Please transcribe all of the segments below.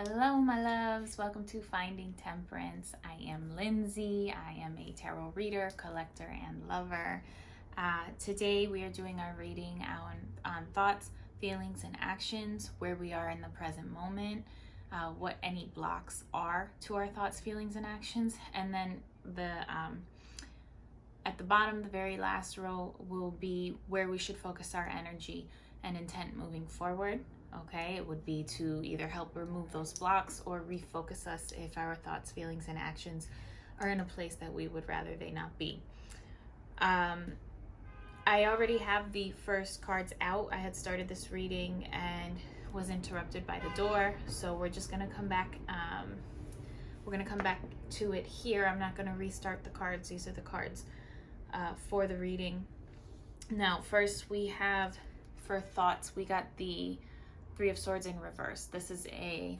Hello, my loves. Welcome to Finding Temperance. I am Lindsay. I am a tarot reader, collector, and lover. Today, we are doing our reading on thoughts, feelings, and actions, where we are in the present moment, what any blocks are to our thoughts, feelings, and actions, and then at the bottom, the very last row will be where we should focus our energy and intent moving forward. Okay, it would be to either help remove those blocks or refocus us if our thoughts, feelings, and actions are in a place that we would rather they not be. I already have the first cards out. I had started this reading and was interrupted by the door, so we're just gonna come back. We're gonna come back to it here. I'm not gonna restart the cards. These are the cards for the reading. Now, first we have for thoughts. We got the Three of Swords in reverse. This is a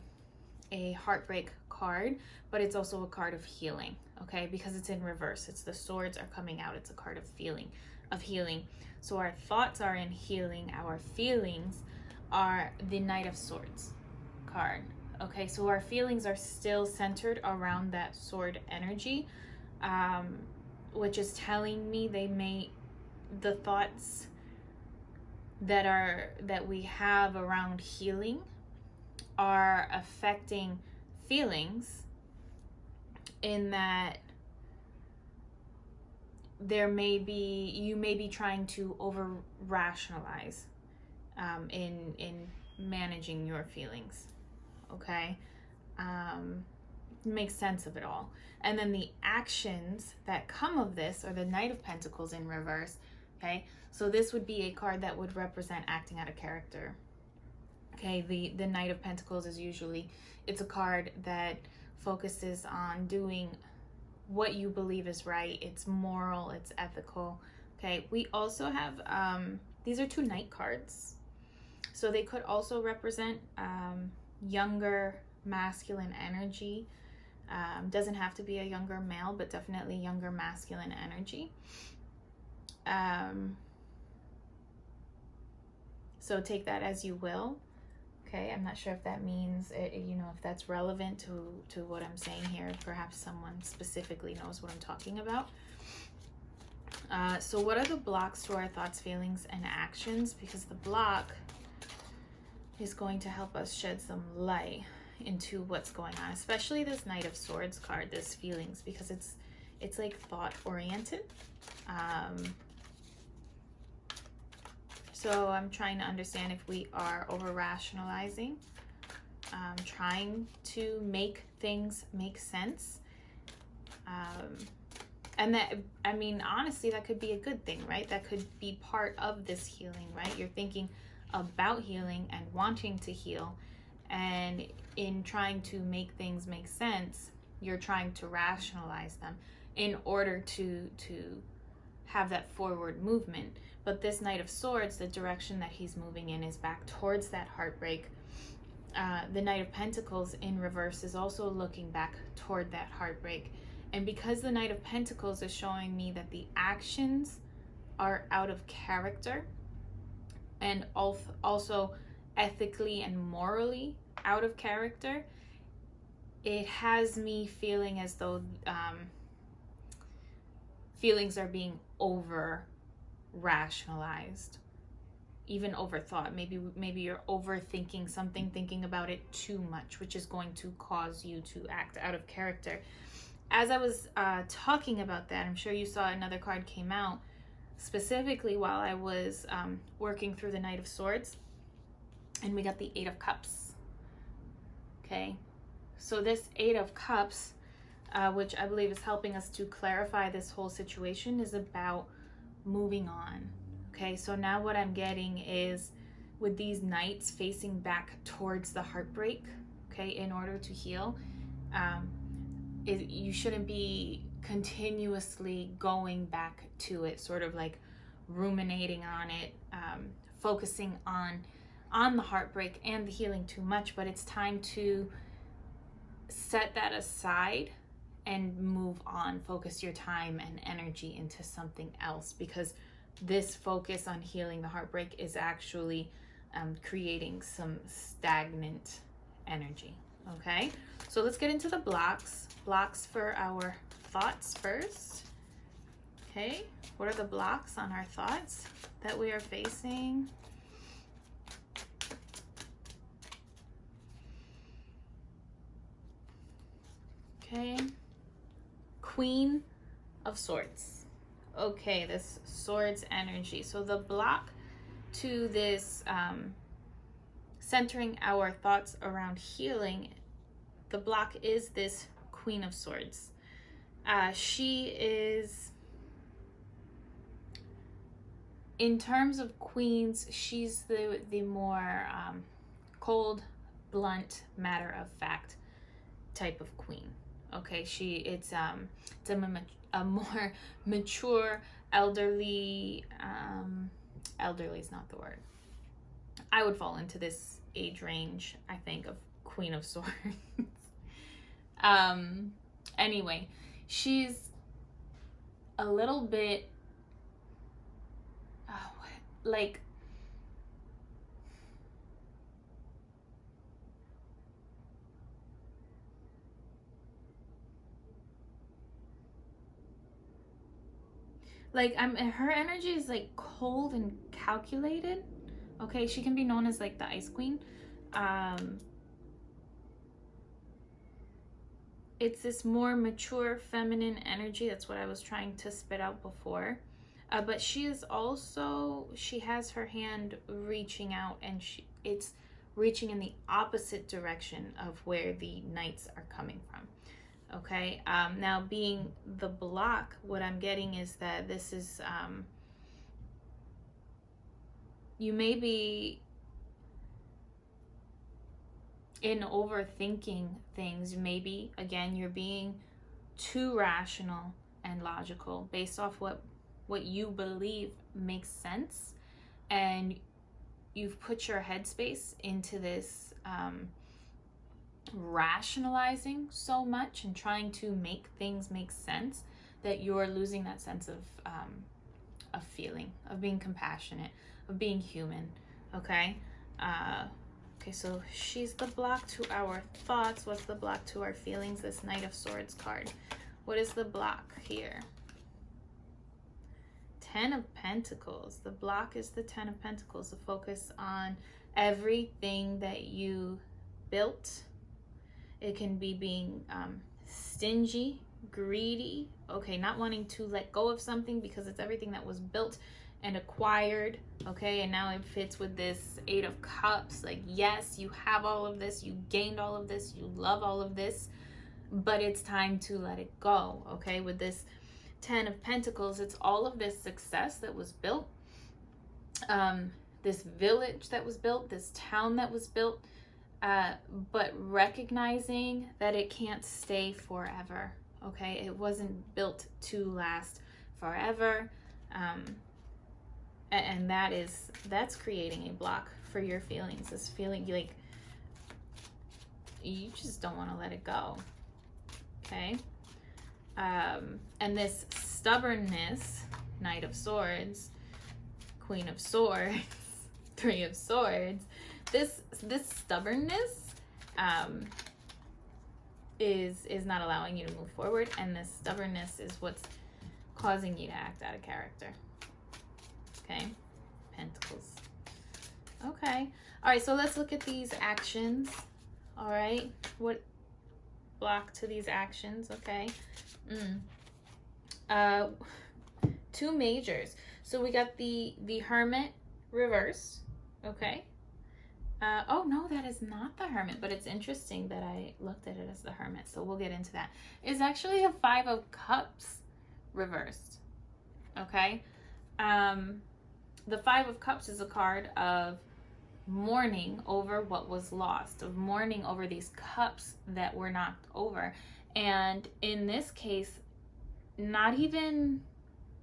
heartbreak card, but it's also a card of healing, okay? Because it's in reverse. It's the swords are coming out. It's a card of healing. So our thoughts are in healing. Our feelings are the Knight of Swords card, okay? So our feelings are still centered around that sword energy, which is telling me the thoughts that we have around healing are affecting feelings, in that you may be trying to over rationalize in managing your feelings, okay? Makes sense of it all. And then the actions that come of this are the Knight of Pentacles in reverse. Okay, so this would be a card that would represent acting out of character. Okay, the Knight of Pentacles is it's a card that focuses on doing what you believe is right. It's moral, it's ethical. Okay, we also have, these are two Knight cards. So they could also represent younger masculine energy. Doesn't have to be a younger male, but definitely younger masculine energy. So take that as you will. Okay, I'm not sure if that means, if that's relevant to what I'm saying here. Perhaps someone specifically knows what I'm talking about. So what are the blocks to our thoughts, feelings, and actions? Because the block is going to help us shed some light into what's going on, especially this Knight of Swords card, this feelings, because it's like thought oriented. So I'm trying to understand if we are over rationalizing, trying to make things make sense. And that, honestly, that could be a good thing, right? That could be part of this healing, right? You're thinking about healing and wanting to heal. And in trying to make things make sense, you're trying to rationalize them in order to have that forward movement. But this Knight of Swords, the direction that he's moving in is back towards that heartbreak. The Knight of Pentacles in reverse is also looking back toward that heartbreak. And because the Knight of Pentacles is showing me that the actions are out of character and also ethically and morally out of character, it has me feeling as though feelings are being over rationalized, even overthought. Maybe you're overthinking something, thinking about it too much, which is going to cause you to act out of character. As I was talking about that, I'm sure you saw another card came out specifically while I was working through the Knight of Swords, and we got the Eight of Cups. Okay, so this Eight of Cups, which I believe is helping us to clarify this whole situation, is about moving on. Okay, so now what I'm getting is, with these knights facing back towards the heartbreak, okay, in order to heal, you shouldn't be continuously going back to it, sort of like ruminating on it, focusing on the heartbreak and the healing too much. But it's time to set that aside and move on. Focus your time and energy into something else, because this focus on healing the heartbreak is actually creating some stagnant energy. Okay, so let's get into the blocks. Blocks for our thoughts first. Okay, what are the blocks on our thoughts that we are facing? Okay, Queen of Swords. Okay, this Swords energy. So the block to this centering our thoughts around healing, the block is this Queen of Swords. She is, in terms of queens, she's the more cold, blunt, matter of fact type of queen. Okay, it's a more mature, elderly. Elderly is not the word. I would fall into this age range, I think, of Queen of Swords. Anyway, she's a little bit like her energy is like cold and calculated. Okay, she can be known as like the Ice Queen. It's this more mature feminine energy. That's what I was trying to spit out before. But she has her hand reaching out, and it's reaching in the opposite direction of where the knights are coming from. Okay, now being the block, what I'm getting is that this is, you may be in overthinking things. Maybe, again, you're being too rational and logical based off what you believe makes sense, and you've put your headspace into this rationalizing so much and trying to make things make sense that you're losing that sense of feeling, of being compassionate, of being human. Okay, okay, so she's the block to our thoughts. What's the block to our feelings? This Knight of Swords card. What is the block here? Ten of Pentacles. The block is the Ten of Pentacles. The focus on everything that you built. It can be being stingy, greedy, okay, not wanting to let go of something because it's everything that was built and acquired, okay, and now it fits with this Eight of Cups. Like, yes, you have all of this, you gained all of this, you love all of this, but it's time to let it go, okay? With this Ten of Pentacles, it's all of this success that was built, this village that was built, this town that was built, but recognizing that it can't stay forever, okay? It wasn't built to last forever, and that's creating a block for your feelings. This feeling like you just don't want to let it go, okay? And this stubbornness, Knight of Swords, Queen of Swords, Three of Swords, this stubbornness is not allowing you to move forward, and this stubbornness is what's causing you to act out of character. Okay, Pentacles. Okay, all right, so let's look at these actions. All right, what block to these actions? Okay, two majors. So we got the Hermit reverse. Okay. Oh no, that is not the Hermit, but it's interesting that I looked at it as the Hermit, so we'll get into that. It's actually a Five of Cups reversed. Okay. The Five of Cups is a card of mourning over what was lost, of mourning over these cups that were knocked over, and in this case, not even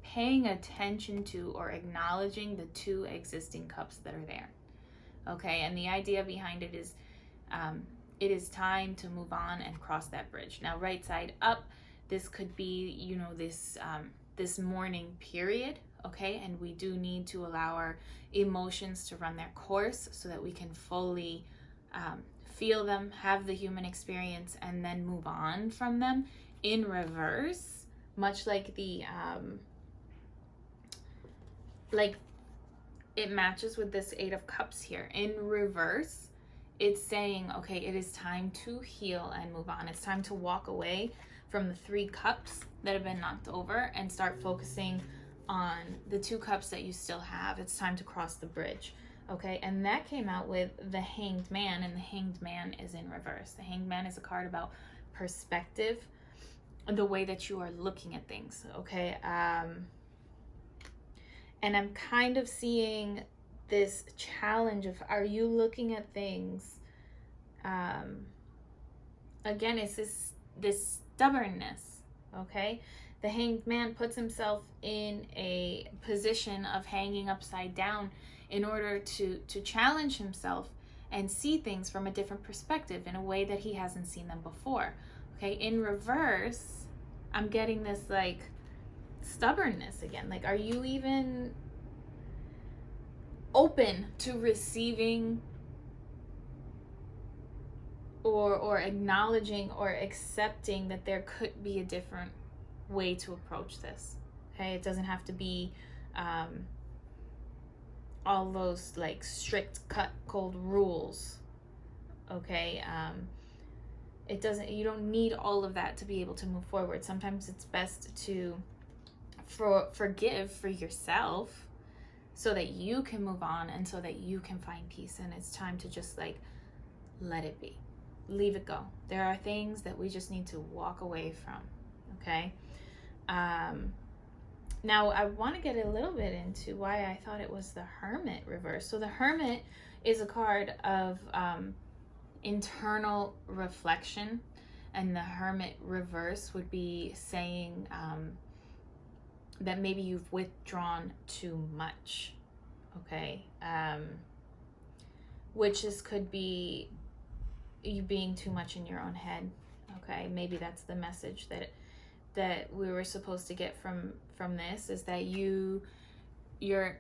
paying attention to or acknowledging the two existing cups that are there. Okay, and the idea behind it is time to move on and cross that bridge. Now, right side up, this could be, you know, this mourning period, okay? And we do need to allow our emotions to run their course so that we can fully feel them, have the human experience, and then move on from them. In reverse, much like the like it matches with this Eight of Cups here. In reverse, it's saying, okay, it is time to heal and move on. It's time to walk away from the 3 cups that have been knocked over and start focusing on the 2 cups that you still have. It's time to cross the bridge. Okay, and that came out with the Hanged Man, and the Hanged Man is in reverse. The Hanged Man is a card about perspective, the way that you are looking at things. Okay, and I'm kind of seeing this challenge of, are you looking at things, again, it's this stubbornness. Okay, the Hanged Man puts himself in a position of hanging upside down in order to challenge himself and see things from a different perspective in a way that he hasn't seen them before. Okay, in reverse, I'm getting this like stubbornness again. Like, are you even open to receiving or acknowledging or accepting that there could be a different way to approach this? Okay, it doesn't have to be all those like strict cut cold rules. Okay, it doesn't, you don't need all of that to be able to move forward. Sometimes it's best to forgive for yourself so that you can move on and so that you can find peace. And it's time to just like let it be, leave it go. There are things that we just need to walk away from. Okay, now I want to get a little bit into why I thought it was the Hermit reverse. So the Hermit is a card of internal reflection, and the Hermit reverse would be saying that maybe you've withdrawn too much. Okay, which could be you being too much in your own head. Okay, maybe that's the message that we were supposed to get from this, is that you're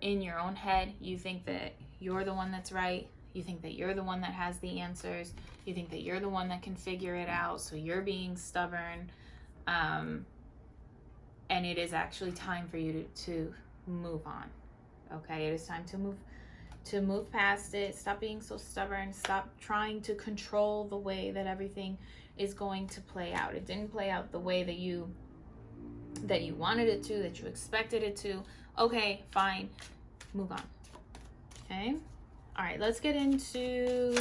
in your own head. You think that you're the one that's right. You think that you're the one that has the answers. You think that you're the one that can figure it out. So you're being stubborn. And it is actually time for you to move on. Okay, it is time to move past it. Stop being so stubborn. Stop trying to control the way that everything is going to play out. It didn't play out the way that you wanted it to, that you expected it to. Okay, fine, move on. Okay, all right, let's get into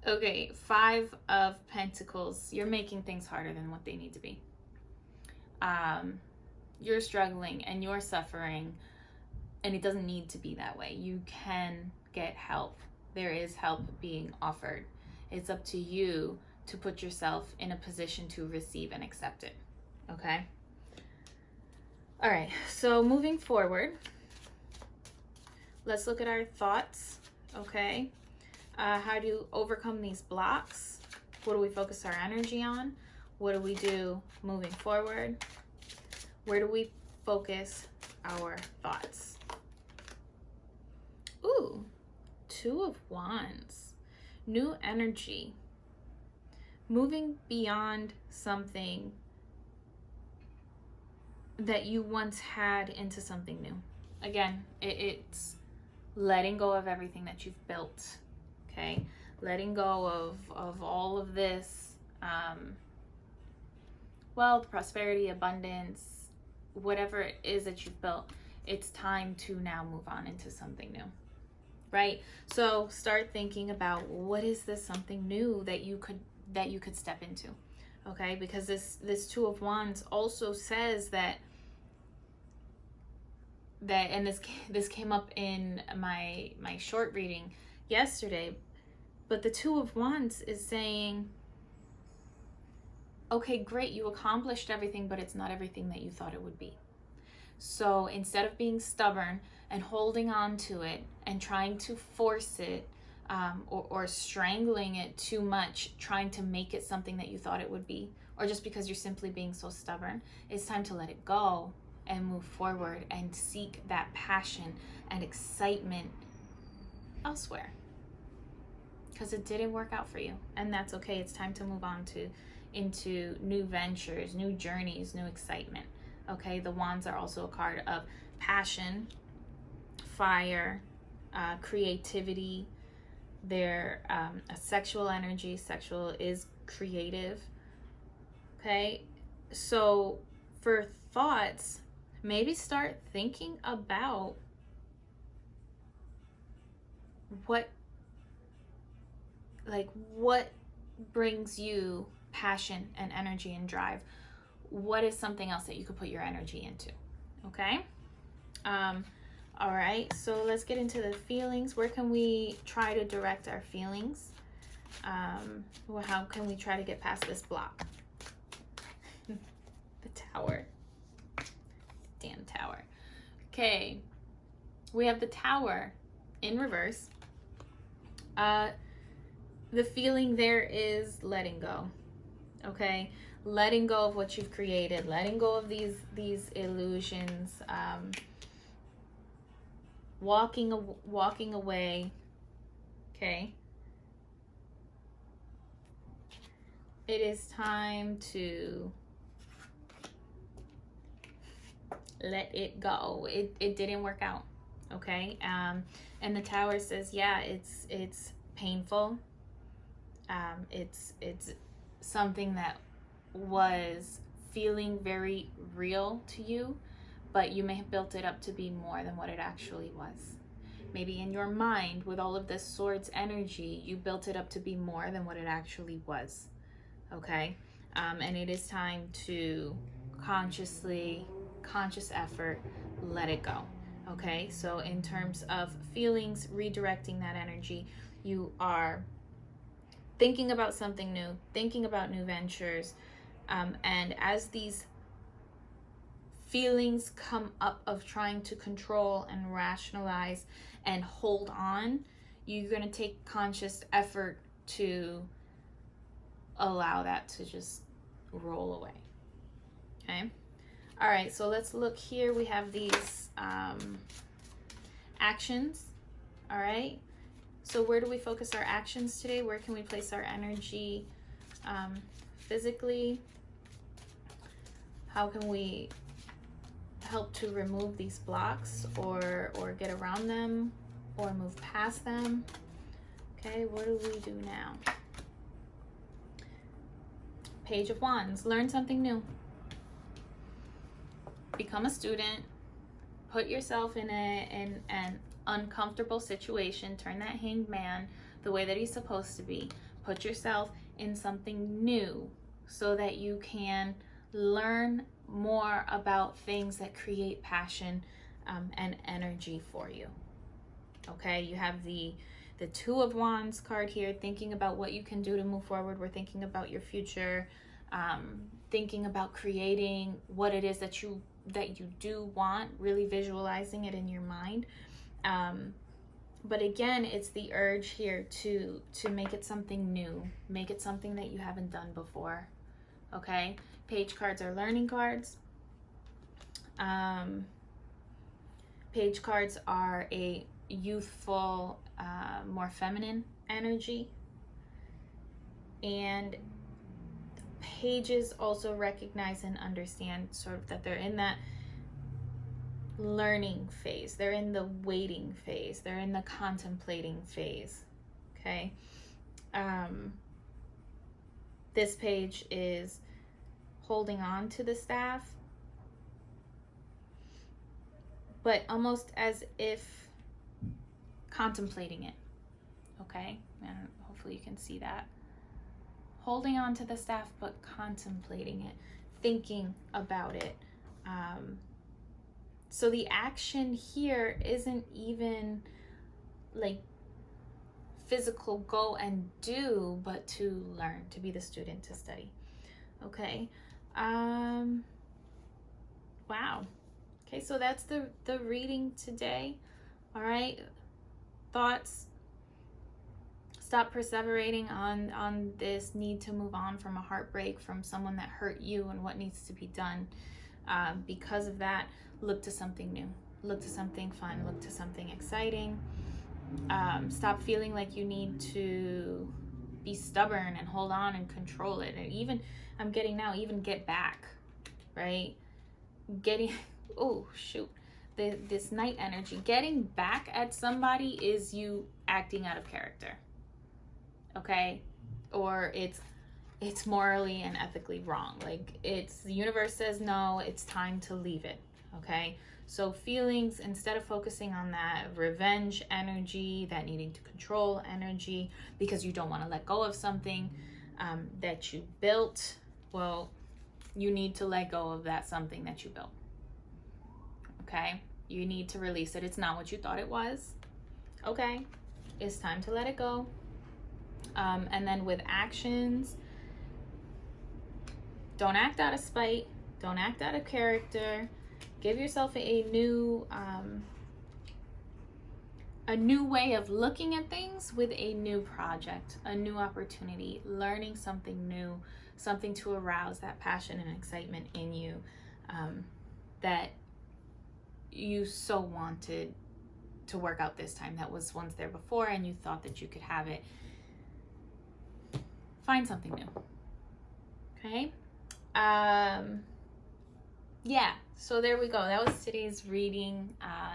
okay, 5 of Pentacles. You're making things harder than what they need to be. You're struggling and you're suffering, and it doesn't need to be that way. You can get help. There is help being offered. It's up to you to put yourself in a position to receive and accept it. Okay? All right, so moving forward, let's look at our thoughts. Okay? How do you overcome these blocks? What do we focus our energy on? What do we do moving forward? Where do we focus our thoughts? Ooh, 2 of Wands. New energy. Moving beyond something that you once had into something new. Again, it's letting go of everything that you've built. Okay, letting go of all of this wealth, prosperity, abundance, whatever it is that you've built. It's time to now move on into something new, right? So start thinking about, what is this something new that you could step into? Okay, because this 2 of Wands also says that and this came up in my short reading yesterday, but the 2 of Wands is saying, okay, great, you accomplished everything, but it's not everything that you thought it would be. So instead of being stubborn and holding on to it and trying to force it, or strangling it too much, trying to make it something that you thought it would be, or just because you're simply being so stubborn, it's time to let it go and move forward and seek that passion and excitement elsewhere because it didn't work out for you, and that's okay. It's time to move on into new ventures, new journeys, new excitement. Okay, the wands are also a card of passion, fire, creativity. They're a sexual energy. Sexual is creative. Okay, so for thoughts, maybe start thinking about what brings you passion and energy and drive. What is something else that you could put your energy into? Okay. All right, so let's get into the feelings. Where can we try to direct our feelings? Well, how can we try to get past this block? The Tower. Damn Tower. Okay, we have the Tower in reverse. The feeling there is letting go. Okay, letting go of what you've created, letting go of these illusions, walking away. Okay, it is time to let it go. It didn't work out. Okay, and the Tower says, yeah, it's painful. It's something that was feeling very real to you, but you may have built it up to be more than what it actually was. Maybe in your mind, with all of this Swords energy, you built it up to be more than what it actually was. Okay, and it is time to conscious effort, let it go. Okay, so in terms of feelings, redirecting that energy, you are thinking about something new, thinking about new ventures, and as these feelings come up of trying to control and rationalize and hold on, you're going to take conscious effort to allow that to just roll away. Okay. All right, so let's look here. We have these actions. All right, so where do we focus our actions today? Where can we place our energy physically? How can we help to remove these blocks or get around them or move past them? Okay, what do we do now? Page of Wands. Learn something new. Become a student. Put yourself in an uncomfortable situation. Turn that hanged man the way that he's supposed to be. Put yourself in something new so that you can learn more about things that create passion and energy for you. Okay, you have the Two of Wands card here, thinking about what you can do to move forward. We're thinking about your future, thinking about creating what it is that you do want, really visualizing it in your mind. But again, it's the urge here to make it something new, make it something that you haven't done before. Okay, page cards are learning cards. Page cards are a youthful, more feminine energy, and pages also recognize and understand sort of that they're in that learning phase, they're in the waiting phase, they're in the contemplating phase. Okay, this page is holding on to the staff, but almost as if contemplating it. Okay, and hopefully you can see that. Holding on to the staff, but contemplating it, thinking about it. So the action here isn't even like physical go and do, but to learn, to be the student, to study. Okay. Wow. Okay, so that's the reading today. All right. Thoughts. Stop perseverating on this need to move on from a heartbreak, from someone that hurt you, and what needs to be done. Because of that, look to something new. Look to something fun. Look to something exciting. Stop feeling like you need to be stubborn and hold on and control it. And even, I'm getting now, even get back, right? Getting, oh, shoot. This night energy, getting back at somebody is you acting out of character, okay? Or it's morally and ethically wrong. Like, it's, the universe says no, it's time to leave it, okay? So feelings, instead of focusing on that revenge energy, that needing to control energy, because you don't want to let go of something that you built, well, you need to let go of that something that you built. Okay, you need to release it. It's not what you thought it was. Okay, it's time to let it go. And then with actions, don't act out of spite. Don't act out of character. Give yourself a new way of looking at things with a new project, a new opportunity, learning something new, something to arouse that passion and excitement in you that you so wanted to work out this time, that was once there before and you thought that you could have it. Find something new. Okay? Yeah, so there we go. That was today's reading.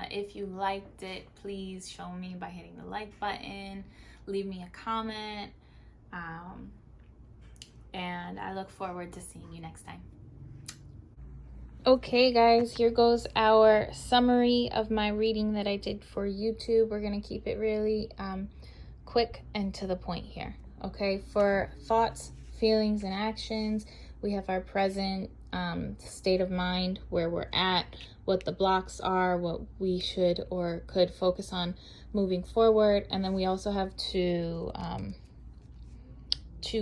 If you liked it, please show me by hitting the like button, leave me a comment, and I look forward to seeing you next time. Okay guys, here goes our summary of my reading that I did for YouTube. We're going to keep it really quick and to the point here. Okay, for thoughts, feelings, and actions, we have our present state of mind, where we're at, what the blocks are, what we should or could focus on moving forward. And then we also have two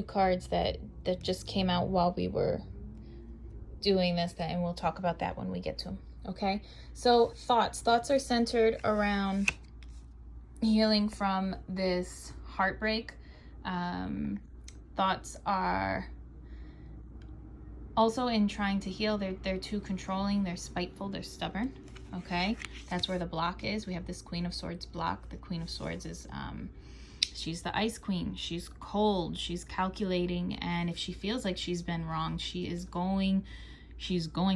cards that just came out while we were doing this, and we'll talk about that when we get to them. Okay, so thoughts are centered around healing from this heartbreak. Thoughts are also in trying to heal. They're too controlling, they're spiteful, they're stubborn. Okay, that's where the block is. We have this Queen of Swords block. The Queen of Swords is she's the ice queen. She's cold, she's calculating, and if she feels like she's been wronged, she's going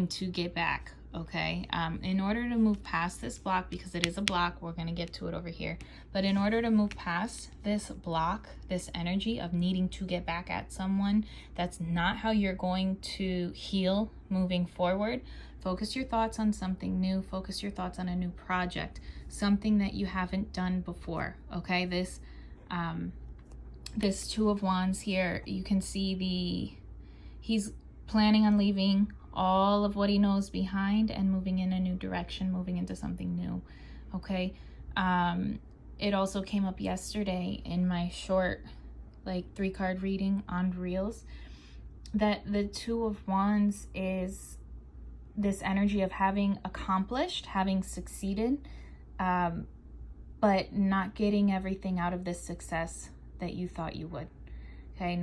to get back. Okay, in order to move past this block, because it is a block, we're going to get to it over here, but in order to move past this block, this energy of needing to get back at someone, that's not how you're going to heal moving forward. Focus your thoughts on something new. Focus your thoughts on a new project, something that you haven't done before. Okay, this Two of Wands here, you can see he's planning on leaving all of what he knows behind and moving in a new direction, moving into something new. Okay, it also came up yesterday in my short, like, 3-card reading on Reels, that the Two of Wands is this energy of having accomplished, having succeeded, but not getting everything out of this success that you thought you would. Okay,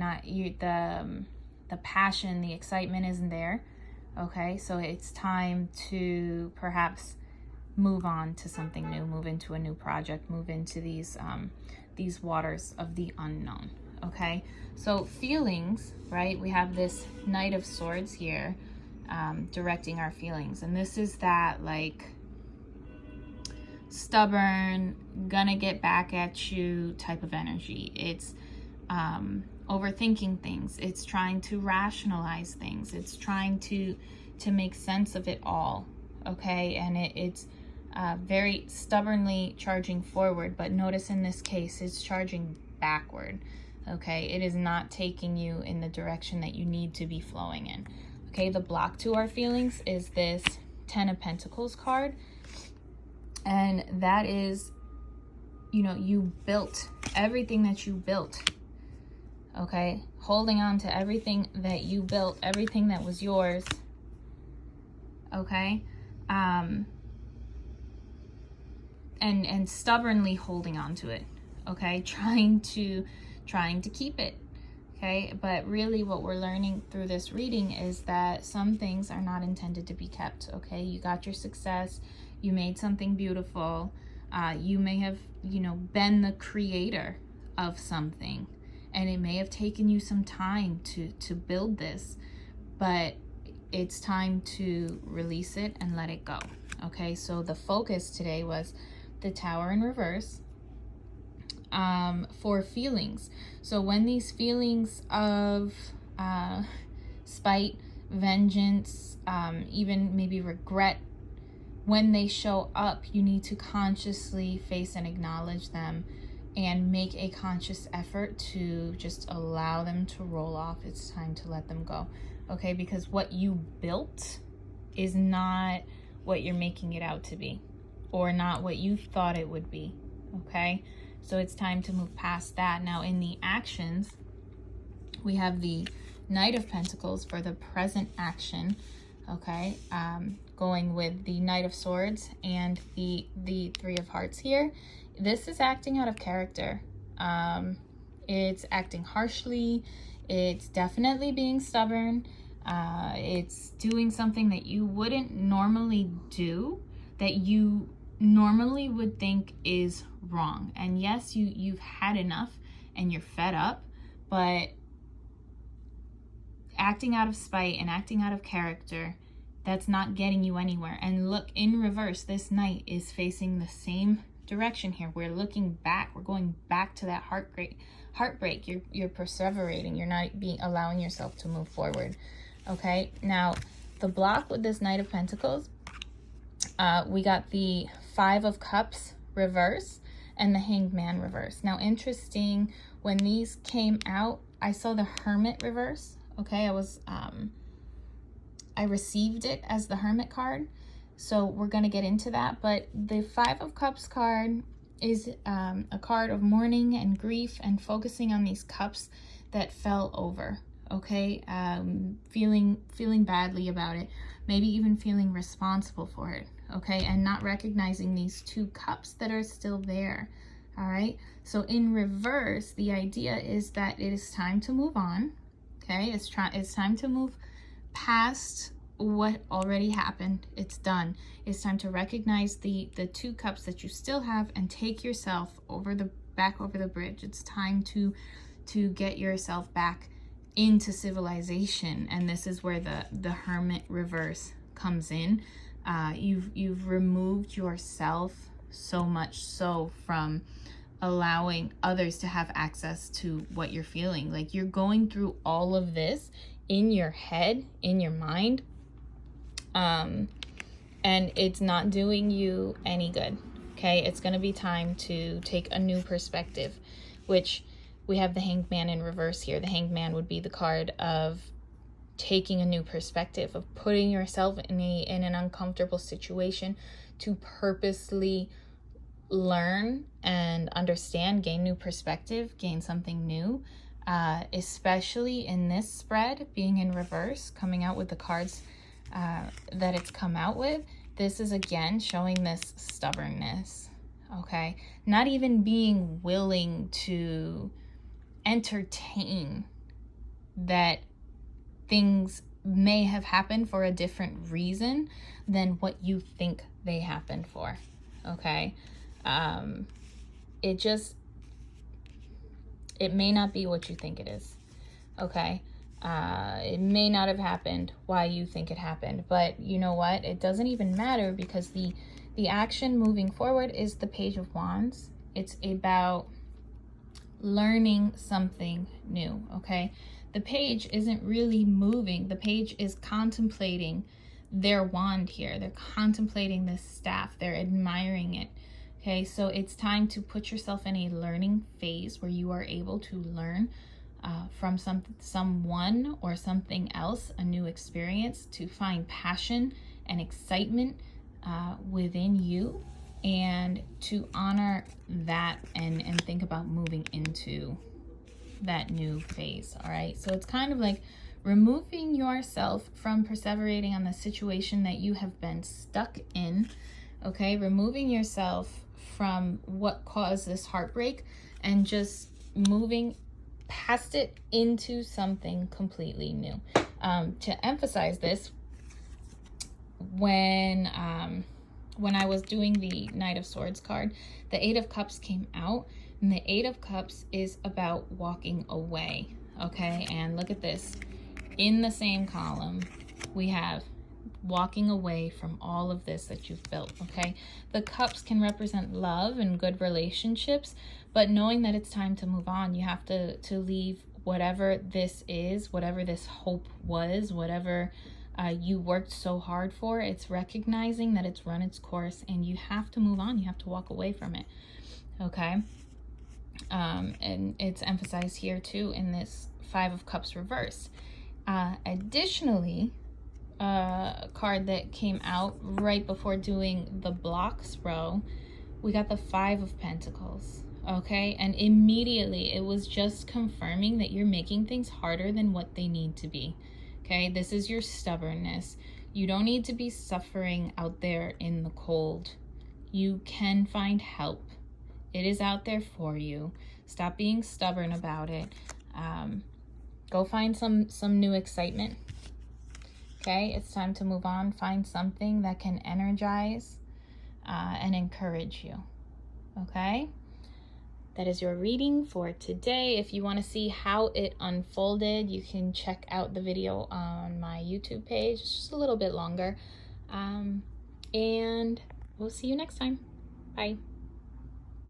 the passion, the excitement isn't there. Okay, so it's time to perhaps move on to something new, move into a new project, move into these waters of the unknown. Okay, so feelings, right? We have this Knight of Swords here, directing our feelings, and this is that, like, stubborn, gonna get back at you type of energy. It's overthinking things. It's trying to rationalize things. It's trying to make sense of it all. Okay, and it's very stubbornly charging forward, but notice in this case it's charging backward. Okay, it is not taking you in the direction that you need to be flowing in. Okay, the block to our feelings is this Ten of Pentacles card, and that is, you built everything that you built. Okay, holding on to everything that you built, everything that was yours. Okay, and stubbornly holding on to it. Okay, trying to keep it. Okay, but really what we're learning through this reading is that some things are not intended to be kept. Okay, you got your success, you made something beautiful, You may have, you know, been the creator of something, and it may have taken you some time to build this, but it's time to release it and let it go. Okay, so the focus today was the Tower in reverse, for feelings. So when these feelings of spite, vengeance, even maybe regret, when they show up, you need to consciously face and acknowledge them and make a conscious effort to just allow them to roll off. It's time to let them go. Okay, because what you built is not what you're making it out to be, or not what you thought it would be. Okay, so it's time to move past that. Now in the actions, we have the Knight of Pentacles for the present action. Okay, going with the Knight of Swords and the Three of Hearts here. This is acting out of character. It's acting harshly. It's definitely being stubborn. It's doing something that you wouldn't normally do, that you normally would think is wrong. And yes, you've had enough and you're fed up, but acting out of spite and acting out of character, that's not getting you anywhere. And look, in reverse, this Knight is facing the same direction here. We're looking back. We're going back to that heartbreak. You're perseverating. You're not allowing yourself to move forward. Okay, now the block with this Knight of Pentacles, we got the Five of Cups reverse and the Hanged Man reverse. Now interesting, when these came out, I saw the Hermit reverse. Okay, I received it as the Hermit card, so we're going to get into that. But the Five of Cups card is a card of mourning and grief and focusing on these cups that fell over. Okay, feeling badly about it, maybe even feeling responsible for it. Okay, and not recognizing these two cups that are still there. All right, so in reverse, the idea is that it is time to move on. Okay, it's time to move past what already happened. It's done. It's time to recognize the two cups that you still have and take yourself back over the bridge. It's time to get yourself back into civilization. And this is where the Hermit reverse comes in. You've removed yourself so much so from allowing others to have access to what you're feeling. Like, you're going through all of this in your head, in your mind, and it's not doing you any good. Okay, it's going to be time to take a new perspective, which we have the Hanged Man in reverse here. The Hanged Man would be the card of taking a new perspective, of putting yourself in an uncomfortable situation to purposely learn and understand, gain new perspective, gain something new, especially in this spread being in reverse, coming out with the cards that it's come out with. This is again showing this stubbornness. Okay, not even being willing to entertain that things may have happened for a different reason than what you think they happened for. Okay, it may not be what you think it is. Okay, it may not have happened why you think it happened, but you know what, it doesn't even matter, because the action moving forward is the Page of Wands. It's about learning something new. Okay, the page isn't really moving. The page is contemplating their wand here. They're contemplating this staff. They're admiring it. Okay, so it's time to put yourself in a learning phase where you are able to learn from someone or something else, a new experience, to find passion and excitement within you, and to honor that and think about moving into that new phase. All right, so it's kind of like removing yourself from perseverating on the situation that you have been stuck in. Okay, removing yourself from what caused this heartbreak and just moving past it into something completely new. To emphasize this, when when I was doing the Knight of Swords card, the Eight of Cups came out, and the Eight of Cups is about walking away, okay? And look at this. In the same column, we have walking away from all of this that you've built, okay? The cups can represent love and good relationships, but knowing that it's time to move on, you have to leave whatever this is, whatever this hope was, whatever you worked so hard for. It's recognizing that it's run its course and you have to move on. You have to walk away from it, okay? And it's emphasized here too in this Five of Cups reverse. Additionally, a card that came out right before doing the blocks row, we got the Five of Pentacles, okay? And immediately it was just confirming that you're making things harder than what they need to be, okay? This is your stubbornness. You don't need to be suffering out there in the cold. You can find help. It is out there for you. Stop being stubborn about it. Go find some new excitement. Okay, it's time to move on. Find something that can energize and encourage you. Okay, that is your reading for today. If you want to see how it unfolded, you can check out the video on my YouTube page. It's just a little bit longer. And we'll see you next time. Bye.